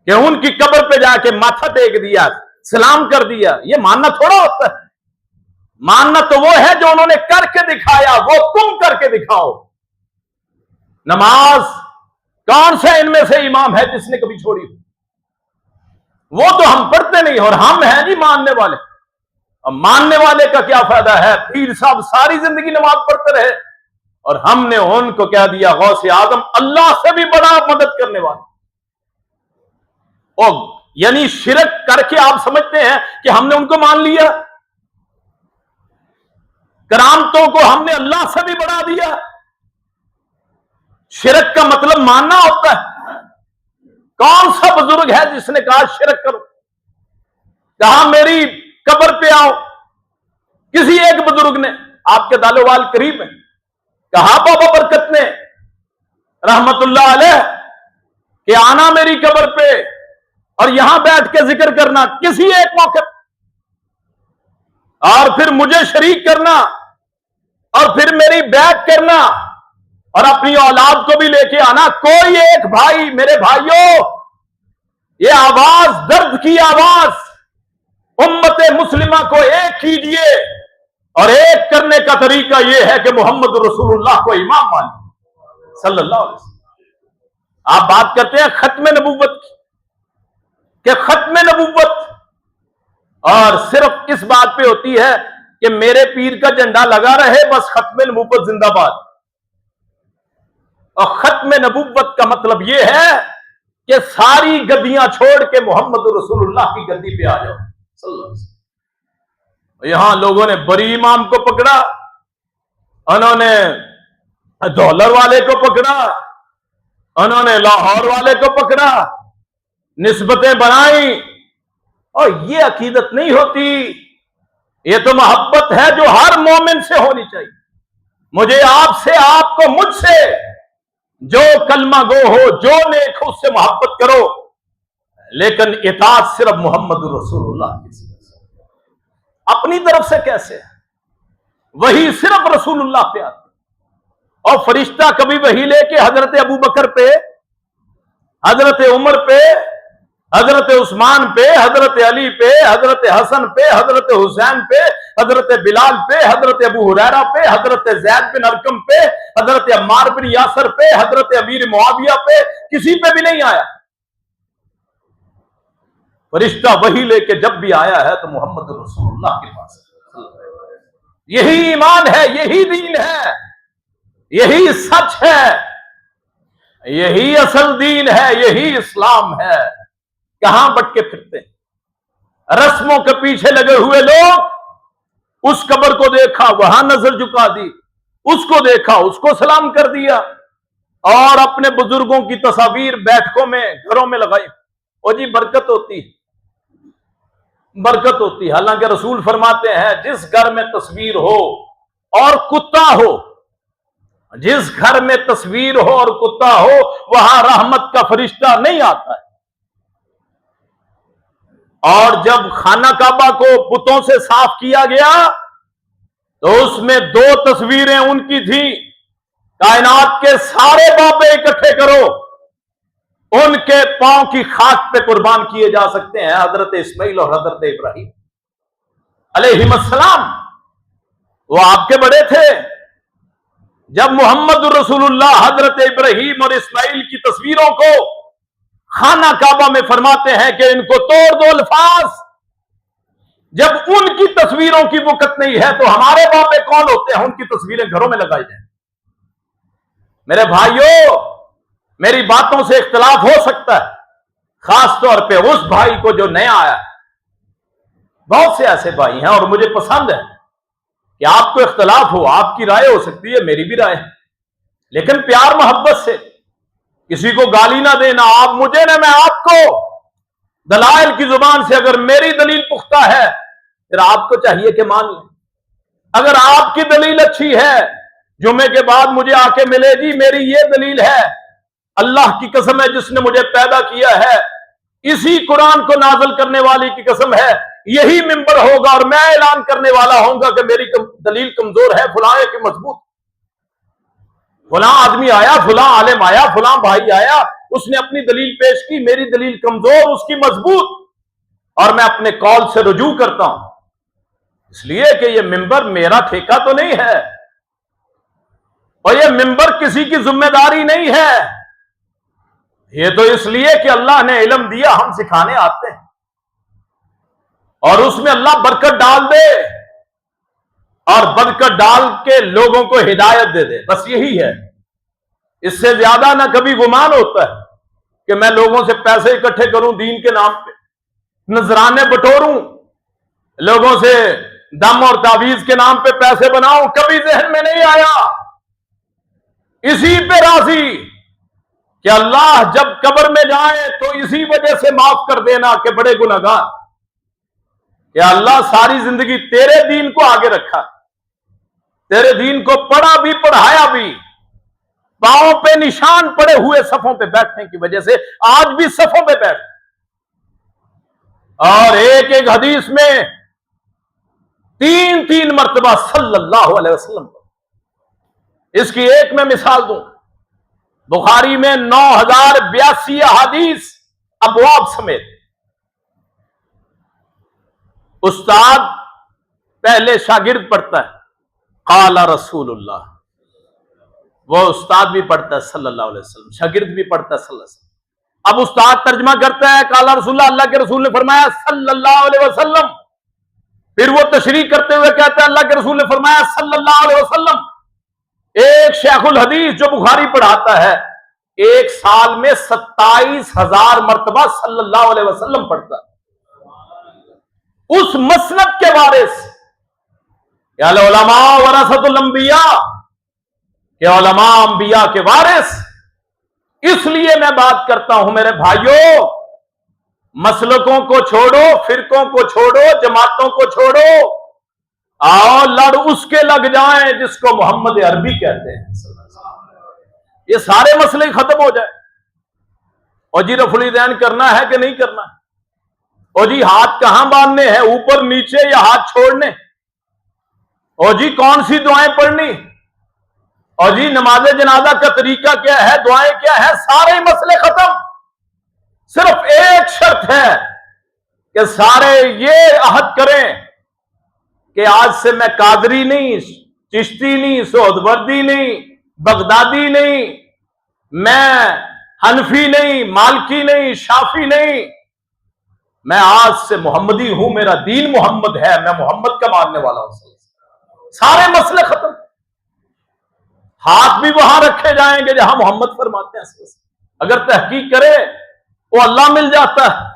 Speaker 1: کہ ان کی قبر پہ جا کے ماتھا ٹیک دیا، سلام کر دیا، یہ ماننا تھوڑا ہوتا ہے۔ ماننا تو وہ ہے جو انہوں نے کر کے دکھایا، وہ تم کر کے دکھاؤ۔ نماز کون سا ان میں سے امام ہے جس نے کبھی چھوڑی؟ وہ تو ہم پڑھتے نہیں، اور ہم ہیں جی ماننے والے۔ اب ماننے والے کا کیا فائدہ ہے؟ پیر صاحب ساری زندگی نماز پڑھتے رہے، اور ہم نے ان کو کہہ دیا غوث اعظم اللہ سے بھی بڑا مدد کرنے والا۔ اور یعنی شرک کر کے آپ سمجھتے ہیں کہ ہم نے ان کو مان لیا؟ کرامتوں کو ہم نے اللہ سے بھی بڑھا دیا۔ شرک کا مطلب ماننا ہوتا ہے۔ کون سا بزرگ ہے جس نے کہا شرک کرو؟ کہا میری قبر پہ آؤ؟ کسی ایک بزرگ نے، آپ کے دال وال قریب میں، کہا بابا برکت نے رحمت اللہ علیہ کہ آنا میری قبر پہ اور یہاں بیٹھ کے ذکر کرنا کسی ایک موقع، اور پھر مجھے شریک کرنا، اور پھر میری بیعت کرنا، اور اپنی اولاد کو بھی لے کے آنا۔ کوئی ایک بھائی، میرے بھائیوں، یہ آواز، درد کی آواز، امت مسلمہ کو ایک کیجئے، اور ایک کرنے کا طریقہ یہ ہے کہ محمد رسول اللہ کو امام مانیں صلی اللہ علیہ وسلم۔ آپ بات کرتے ہیں ختم نبوت کی، کہ ختم نبوت اور صرف اس بات پہ ہوتی ہے کہ میرے پیر کا جھنڈا لگا رہے، بس ختم نبوت زندہ باد۔ اور ختم نبوت کا مطلب یہ ہے کہ ساری گدیاں چھوڑ کے محمد رسول اللہ کی گدی پہ آ جاؤ صلی اللہ علیہ وسلم۔ یہاں لوگوں نے بری امام کو پکڑا، انہوں نے دولر والے کو پکڑا، انہوں نے لاہور والے کو پکڑا، نسبتیں بنائیں، اور یہ عقیدت نہیں ہوتی۔ یہ تو محبت ہے جو ہر مومن سے ہونی چاہیے۔ مجھے آپ سے، آپ کو مجھ سے، جو کلمہ گو ہو، جو نیک ہو، اس سے محبت کرو، لیکن اطاعت صرف محمد رسول اللہ کی سے۔ اپنی طرف سے کیسے؟ وہی صرف رسول اللہ پہ آتی، اور فرشتہ کبھی وہی لے کے حضرت ابو بکر پہ، حضرت عمر پہ، حضرت عثمان پہ، حضرت علی پہ، حضرت حسن پہ، حضرت حسین پہ، حضرت بلال پہ، حضرت ابو ہریرہ پہ، حضرت زید بن ارقم پہ، حضرت عمار بن یاسر پہ، حضرت امیر معاویہ پہ، کسی پہ بھی نہیں آیا۔ فرشتہ وہی لے کے جب بھی آیا ہے تو محمد رسول اللہ کے پاس ہے۔ یہی ایمان ہے، یہی دین ہے، یہی سچ ہے، یہی اصل دین ہے، یہی اسلام ہے۔ کہاں بٹ کے پھرتے ہیں؟ رسموں کے پیچھے لگے ہوئے لوگ، اس قبر کو دیکھا وہاں نظر جھکا دی، اس کو دیکھا اس کو سلام کر دیا، اور اپنے بزرگوں کی تصاویر بیٹھکوں میں، گھروں میں لگائی۔ اور جی برکت ہوتی، برکت ہوتی۔ حالانکہ رسول فرماتے ہیں جس گھر میں تصویر ہو اور کتا ہو. جس گھر میں تصویر ہو اور کتا ہو وہاں رحمت کا فرشتہ نہیں آتا ہے. اور جب خانہ کعبہ کو بتوں سے صاف کیا گیا تو اس میں 2 تصویریں ان کی تھیں. کائنات کے سارے بابے اکٹھے کرو، ان کے پاؤں کی خاک پہ قربان کیے جا سکتے ہیں، حضرت اسماعیل اور حضرت ابراہیم علیہم السلام. وہ آپ کے بڑے تھے. جب محمد رسول اللہ حضرت ابراہیم اور اسماعیل کی تصویروں کو خانہ کعبہ میں فرماتے ہیں کہ ان کو توڑ دو الفاظ، جب ان کی تصویروں کی وقت نہیں ہے تو ہمارے بابے کون ہوتے ہیں ان کی تصویریں گھروں میں لگائی جائیں. میرے بھائیوں، میری باتوں سے اختلاف ہو سکتا ہے، خاص طور پہ اس بھائی کو جو نیا آیا ہے. بہت سے ایسے بھائی ہیں اور مجھے پسند ہے کہ آپ کو اختلاف ہو، آپ کی رائے ہو سکتی ہے، میری بھی رائے ہے، لیکن پیار محبت سے، کسی کو گالی نہ دینا، آپ مجھے نہ میں آپ کو. دلائل کی زبان سے اگر میری دلیل پختہ ہے پھر آپ کو چاہیے کہ مان لیں. اگر آپ کی دلیل اچھی ہے، جمعے کے بعد مجھے آ کے ملے جی میری یہ دلیل ہے، اللہ کی قسم ہے جس نے مجھے پیدا کیا ہے، اسی قرآن کو نازل کرنے والی کی قسم ہے، یہی ممبر ہوگا اور میں اعلان کرنے والا ہوں گا کہ میری دلیل کمزور ہے، فلاں کی مضبوط. فلاں آدمی آیا، فلاں عالم آیا، فلاں بھائی آیا، اس نے اپنی دلیل پیش کی، میری دلیل کمزور، اس کی مضبوط، اور میں اپنے قول سے رجوع کرتا ہوں. اس لیے کہ یہ ممبر میرا ٹھیکہ تو نہیں ہے، اور یہ ممبر کسی کی ذمہ داری نہیں ہے. یہ تو اس لیے کہ اللہ نے علم دیا، ہم سکھانے آتے ہیں، اور اس میں اللہ برکت ڈال دے اور برکت ڈال کے لوگوں کو ہدایت دے دے، بس یہی ہے. اس سے زیادہ نہ کبھی گمان ہوتا ہے کہ میں لوگوں سے پیسے اکٹھے کروں دین کے نام پہ، نذرانے بٹوروں، لوگوں سے دم اور تعویذ کے نام پہ پیسے بناؤں، کبھی ذہن میں نہیں آیا. اسی پہ راضی کہ اللہ جب قبر میں جائیں تو اسی وجہ سے معاف کر دینا کہ بڑے گنہگار، کہ اللہ ساری زندگی تیرے دین کو آگے رکھا، تیرے دین کو پڑھا بھی پڑھایا بھی، پاؤں پہ نشان پڑے ہوئے صفوں پہ بیٹھنے کی وجہ سے آج بھی صفوں پہ بیٹھ. اور ایک ایک حدیث میں 3 مرتبہ صلی اللہ علیہ وسلم. اس کی ایک میں مثال دوں، بخاری میں 9082 احادیث ابواب سمیت. استاد پہلے شاگرد پڑھتا ہے قال رسول اللہ، وہ استاد بھی پڑھتا ہے صلی اللہ علیہ وسلم، شاگرد بھی پڑھتا ہے صلی اللہ علیہ وسلم. اب استاد ترجمہ کرتا ہے قال رسول اللہ، اللہ کے رسول نے فرمایا صلی اللہ علیہ وسلم. پھر وہ تشریح کرتے ہوئے کہتا ہے اللہ کے رسول نے فرمایا صلی اللہ علیہ وسلم. ایک شیخ الحدیث جو بخاری پڑھاتا ہے ایک سال میں 27,000 مرتبہ صلی اللہ علیہ وسلم پڑھتا ہے. اس مسند کے وارث یا علماء ورثۃ الانبیاء، کہ علماء انبیاء کے وارث. اس لیے میں بات کرتا ہوں میرے بھائیوں، مسلکوں کو چھوڑو، فرقوں کو چھوڑو، جماعتوں کو چھوڑو، آؤ لڑ اس کے لگ جائیں جس کو محمد عربی کہتے ہیں. یہ سارے مسئلے ختم ہو جائے. اور جی رفع الیدین کرنا ہے کہ نہیں کرنا ہے، اور جی ہاتھ کہاں باندھنے ہیں، اوپر نیچے یا ہاتھ چھوڑنے، اور جی کون سی دعائیں پڑھنی، اور جی نماز جنازہ کا طریقہ کیا ہے، دعائیں کیا ہے، سارے مسئلے ختم. صرف ایک شرط ہے کہ سارے یہ عہد کریں کہ آج سے میں قادری نہیں، چشتی نہیں، سہروردی نہیں، بغدادی نہیں، میں حنفی نہیں، مالکی نہیں، شافی نہیں، میں آج سے محمدی ہوں، میرا دین محمد ہے، میں محمد کا ماننے والا ہوں. سارے مسئلے ختم. ہاتھ بھی وہاں رکھے جائیں گے جہاں محمد فرماتے ہیں. اگر تحقیق کرے وہ اللہ مل جاتا ہے،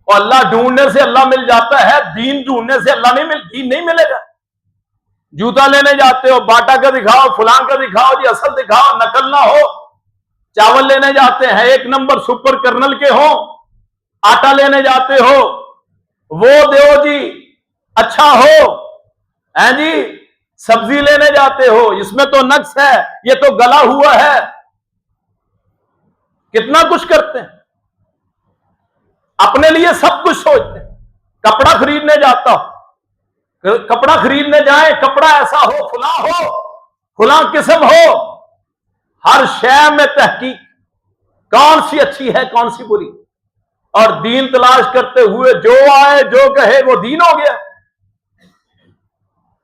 Speaker 1: اور اللہ ڈھونڈنے سے اللہ مل جاتا ہے، دین ڈھونڈنے سے اللہ دین نہیں ملے گا. جوتا لینے جاتے ہو، باٹا کا دکھاؤ، فلاں کا دکھاؤ، جی اصل دکھاؤ، نقل نہ ہو. چاول لینے جاتے ہیں 1 نمبر سپر کرنل کے ہوں، آٹا لینے جاتے ہو وہ دیو جی اچھا ہو، ہیں جی سبزی لینے جاتے ہو، اس میں تو نقص ہے، یہ تو گلا ہوا ہے، کتنا کچھ کرتے ہیں، اپنے لیے سب کچھ سوچتے ہیں۔ کپڑا خریدنے جاتا ہو، کپڑا خریدنے جائیں، کپڑا ایسا ہو، فلاں قسم ہو، ہر شے میں تحقیق، کون سی اچھی ہے کون سی بری، اور دین تلاش کرتے ہوئے جو آئے جو کہے وہ دین ہو گیا۔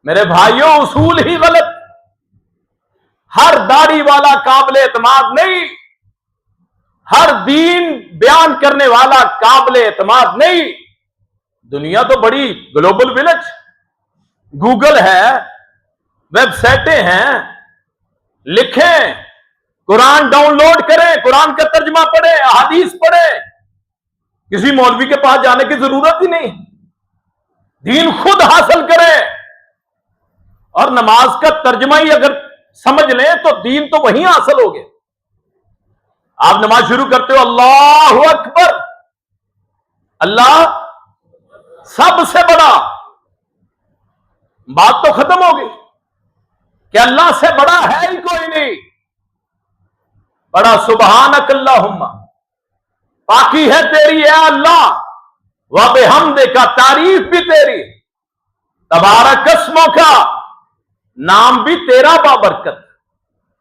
Speaker 1: میرے بھائیوں، اصول ہی غلط۔ ہر داڑھی والا قابل اعتماد نہیں، ہر دین بیان کرنے والا قابل اعتماد نہیں۔ دنیا تو بڑی گلوبل ولیج، گوگل ہے، ویب سائٹیں ہیں، لکھیں، قرآن ڈاؤن لوڈ کریں، قرآن کا ترجمہ پڑھیں، احادیث پڑھیں، کسی مولوی کے پاس جانے کی ضرورت ہی نہیں، دین خود حاصل کریں۔ اور نماز کا ترجمہ ہی اگر سمجھ لیں تو دین تو وہیں حاصل ہو گیا۔ آپ نماز شروع کرتے ہو اللہ اکبر، اللہ سب سے بڑا، بات تو ختم ہو گئی کہ اللہ سے بڑا ہے ہی کوئی نہیں۔ بڑا سبحانک اللہم، پاکی ہے تیری اے اللہ، وبحمدک، کا تعریف بھی تیری، تبارک اسمک کا نام بھی تیرا بابرکت،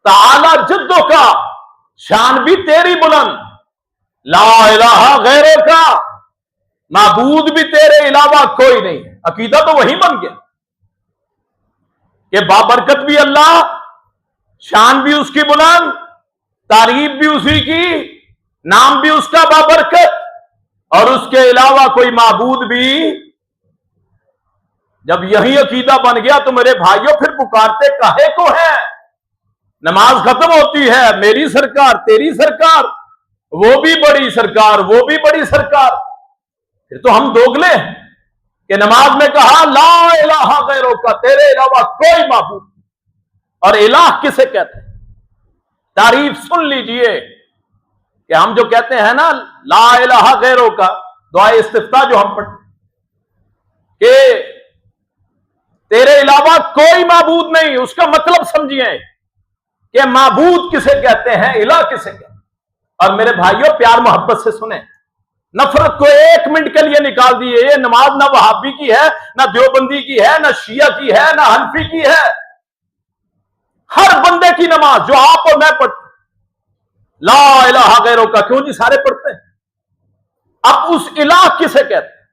Speaker 1: تعالی جدو کا شان بھی تیری بلند، لا الہ غیروں کا معبود بھی تیرے علاوہ کوئی نہیں۔ عقیدہ تو وہی بن گیا کہ بابرکت بھی اللہ، شان بھی اس کی بلند، تعریف بھی اسی کی، نام بھی اس کا بابرکت، اور اس کے علاوہ کوئی معبود بھی۔ جب یہی عقیدہ بن گیا تو میرے بھائیوں پھر پکارتے کاہے کو ہیں؟ نماز ختم ہوتی ہے، میری سرکار، تیری سرکار، وہ بھی بڑی سرکار، وہ بھی بڑی سرکار۔ پھر تو ہم دوگلے ہیں کہ نماز میں کہا لا الہ غیروں کا، تیرے علاوہ کوئی معبود، اور الہ کسے کہتے ہیں؟ تعریف سن لیجئے کہ ہم جو کہتے ہیں نا لا الہ غیروں کا، دعائے استفتاح جو ہم پڑھتے کہ تیرے علاوہ کوئی معبود نہیں، اس کا مطلب سمجھیے کہ معبود کسے کہتے ہیں، الہ کسے کہتے ہیں۔ اور میرے بھائیوں پیار محبت سے سنیں، نفرت کو ایک منٹ کے لیے نکال دیئے۔ یہ نماز نہ وہابی کی ہے، نہ دیوبندی کی ہے، نہ شیعہ کی ہے، نہ حنفی کی ہے، ہر بندے کی نماز جو آپ اور میں پڑھتے ہیں۔ لا الہ غیروں کا، کیوں جی سارے پڑھتے ہیں۔ اب اس الہ کسے کہتے ہیں؟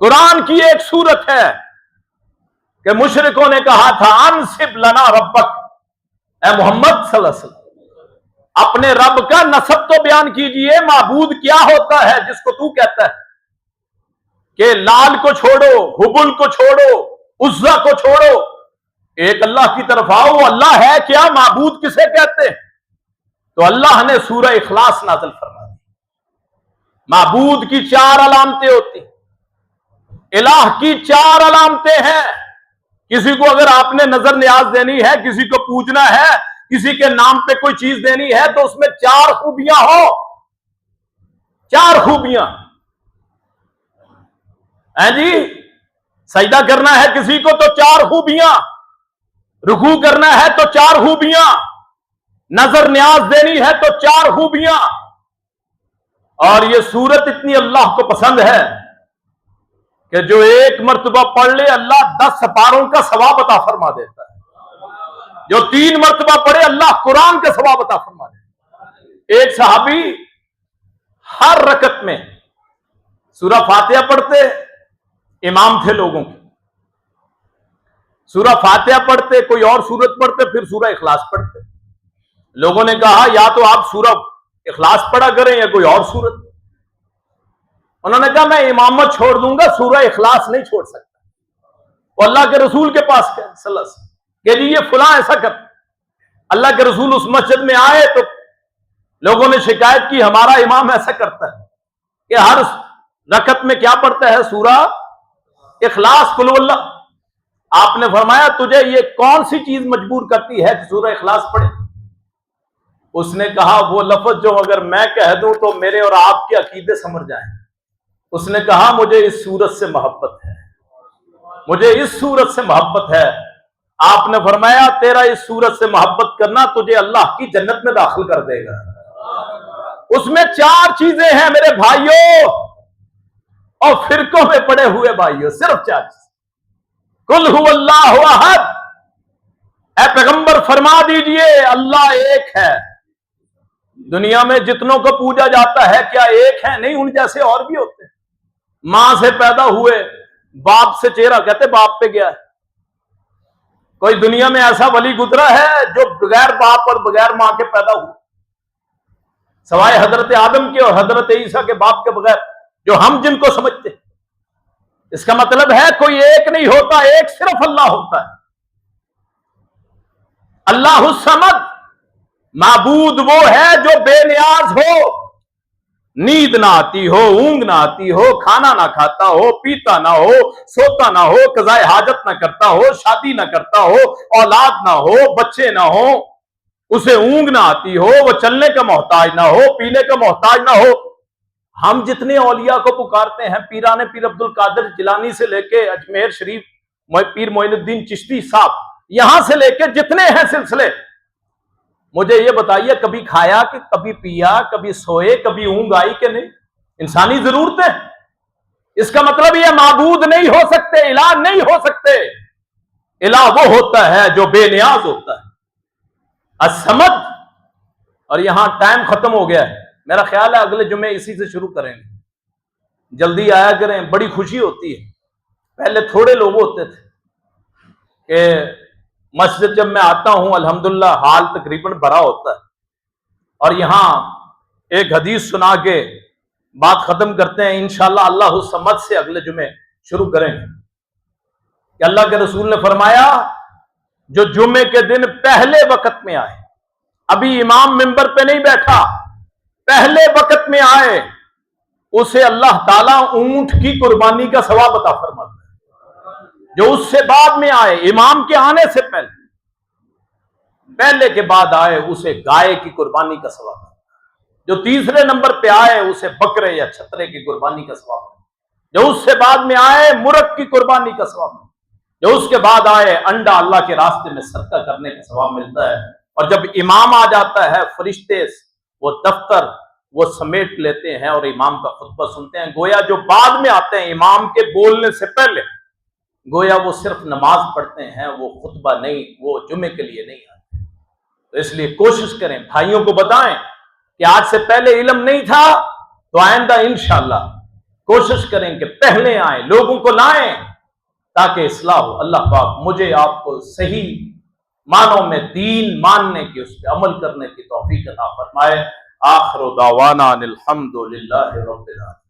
Speaker 1: قرآن کی ایک سورت ہے کہ مشرکوں نے کہا تھا انسب لنا ربک، اے محمد صلی اللہ علیہ وسلم اپنے رب کا نسب تو بیان کیجئے، معبود کیا ہوتا ہے جس کو تو کہتا ہے کہ لال کو چھوڑو، حبل کو چھوڑو، عزا کو چھوڑو، ایک اللہ کی طرف آؤ۔ اللہ ہے کیا؟ معبود کسے کہتے ہیں؟ تو اللہ نے سورہ اخلاص نازل فرما دی۔ معبود کی 4 علامتیں ہوتی، الہ کی 4 علامتیں ہیں۔ کسی کو اگر آپ نے نظر نیاز دینی ہے، کسی کو پوجنا ہے، کسی کے نام پہ کوئی چیز دینی ہے تو اس میں 4 خوبیاں ہو، 4 خوبیاں ہیں جی۔ سجدہ کرنا ہے کسی کو تو 4 خوبیاں، رکوع کرنا ہے تو 4 خوبیاں، نظر نیاز دینی ہے تو 4 خوبیاں۔ اور یہ سورت اتنی اللہ کو پسند ہے کہ جو ایک مرتبہ پڑھ لے اللہ 10 سپاروں کا ثواب عطا فرما دیتا ہے، جو 3 مرتبہ پڑھے اللہ قرآن کا ثواب عطا فرما دیتا ہے۔ ایک صحابی ہر رکعت میں سورہ فاتحہ پڑھتے، امام تھے لوگوں کے، سورہ فاتحہ پڑھتے، کوئی اور سورت پڑھتے، پھر سورہ اخلاص پڑھتے۔ لوگوں نے کہا یا تو آپ سورہ اخلاص پڑھا کریں یا کوئی اور سورت۔ انہوں نے کہا میں امامت چھوڑ دوں گا، سورہ اخلاص نہیں چھوڑ سکتا۔ وہ اللہ کے رسول کے پاس گئے صلی اللہ علیہ وسلم کہ جی یہ فلاں ایسا کرتا۔ اللہ کے رسول اس مسجد میں آئے تو لوگوں نے شکایت کی ہمارا امام ایسا کرتا ہے کہ ہر رکعت میں کیا پڑھتا ہے؟ سورہ اخلاص، قل اللہ۔ آپ نے فرمایا تجھے یہ کون سی چیز مجبور کرتی ہے کہ سورہ اخلاص پڑھے؟ اس نے کہا وہ لفظ جو اگر میں کہہ دوں تو میرے اور آپ کے عقیدے سمر جائیں۔ اس نے کہا مجھے اس سورت سے محبت ہے، مجھے اس سورت سے محبت ہے آپ نے فرمایا تیرا اس صورت سے محبت کرنا تجھے اللہ کی جنت میں داخل کر دے گا۔ اس میں 4 چیزیں ہیں میرے بھائیوں اور فرقوں میں پڑے ہوئے بھائیوں، صرف 4 چیزیں۔ قل هو اللہ احد، اے پیغمبر فرما دیجئے اللہ ایک ہے۔ دنیا میں جتنوں کو پوجا جاتا ہے کیا ایک ہے؟ نہیں، ان جیسے اور بھی ہوتے ہیں۔ ماں سے پیدا ہوئے، باپ سے چہرہ کہتے باپ پہ گیا ہے۔ کوئی دنیا میں ایسا ولی گزرا ہے جو بغیر باپ اور بغیر ماں کے پیدا ہوا، سوائے حضرت آدم کے اور حضرت عیسیٰ کے باپ کے بغیر، جو ہم جن کو سمجھتے ہیں؟ اس کا مطلب ہے کوئی ایک نہیں ہوتا، ایک صرف اللہ ہوتا ہے۔ اللہ الصمد، معبود وہ ہے جو بے نیاز ہو، نیند نہ آتی ہو، اونگ نہ آتی ہو، کھانا نہ کھاتا ہو، پیتا نہ ہو، سوتا نہ ہو، قضائے حاجت نہ کرتا ہو، شادی نہ کرتا ہو، اولاد نہ ہو، بچے نہ ہو، اسے اونگ نہ آتی ہو، وہ چلنے کا محتاج نہ ہو، پینے کا محتاج نہ ہو۔ ہم جتنے اولیاء کو پکارتے ہیں، پیران پیر عبد القادر جیلانی سے لے کے اجمیر شریف پیر معین الدین چشتی صاحب، یہاں سے لے کے جتنے ہیں سلسلے، مجھے یہ بتائیے کبھی کھایا کہ کبھی پیا، کبھی سوئے، کبھی اونگ آئی کہ نہیں؟ انسانی ضرورتیں۔ اس کا مطلب یہ معبود نہیں ہو سکتے، الہ نہیں ہو سکتے۔ الہ وہ ہوتا ہے جو بے نیاز ہوتا ہے، الصمد۔ اور یہاں ٹائم ختم ہو گیا ہے، میرا خیال ہے اگلے جمعے اسی سے شروع کریں گے، جلدی آیا کریں، بڑی خوشی ہوتی ہے۔ پہلے تھوڑے لوگ ہوتے تھے کہ مسجد جب میں آتا ہوں الحمدللہ حال تقریباً بھرا ہوتا ہے، اور یہاں ایک حدیث سنا کے بات ختم کرتے ہیں، انشاءاللہ اللہ الصمد سے اگلے جمعے شروع کریں گے کہ اللہ کے رسول نے فرمایا جو جمعے کے دن پہلے وقت میں آئے، ابھی امام منبر پہ نہیں بیٹھا، پہلے وقت میں آئے، اسے اللہ تعالیٰ اونٹ کی قربانی کا ثواب عطا فرماتا ہے۔ جو اس سے بعد میں آئے، امام کے آنے سے پہلے کے بعد آئے، اسے گائے کی قربانی کا ثواب ہے۔ جو تیسرے نمبر پہ آئے، اسے بکرے یا چھترے کی قربانی کا ثواب ہے۔ جو اس سے بعد میں آئے، مرغ کی قربانی کا ثواب ہے۔ جو اس کے بعد آئے، انڈا اللہ کے راستے میں صدقہ کرنے کا ثواب ملتا ہے۔ اور جب امام آ جاتا ہے، فرشتے وہ دفتر وہ سمیٹ لیتے ہیں اور امام کا خطبہ سنتے ہیں۔ گویا جو بعد میں آتے ہیں امام کے بولنے سے پہلے، گویا وہ صرف نماز پڑھتے ہیں، وہ خطبہ نہیں، وہ جمعے کے لیے نہیں آتے۔ تو اس لیے کوشش کریں، بھائیوں کو بتائیں کہ آج سے پہلے علم نہیں تھا تو آئندہ انشاءاللہ کوشش کریں کہ پہلے آئیں، لوگوں کو لائیں تاکہ اصلاح ہو۔ اللہ پاک مجھے آپ کو صحیح معنوں میں دین ماننے کی، اس پہ عمل کرنے کی توفیق عطا فرمائے۔ آخر دعوانا الحمد للہ رب العالمین۔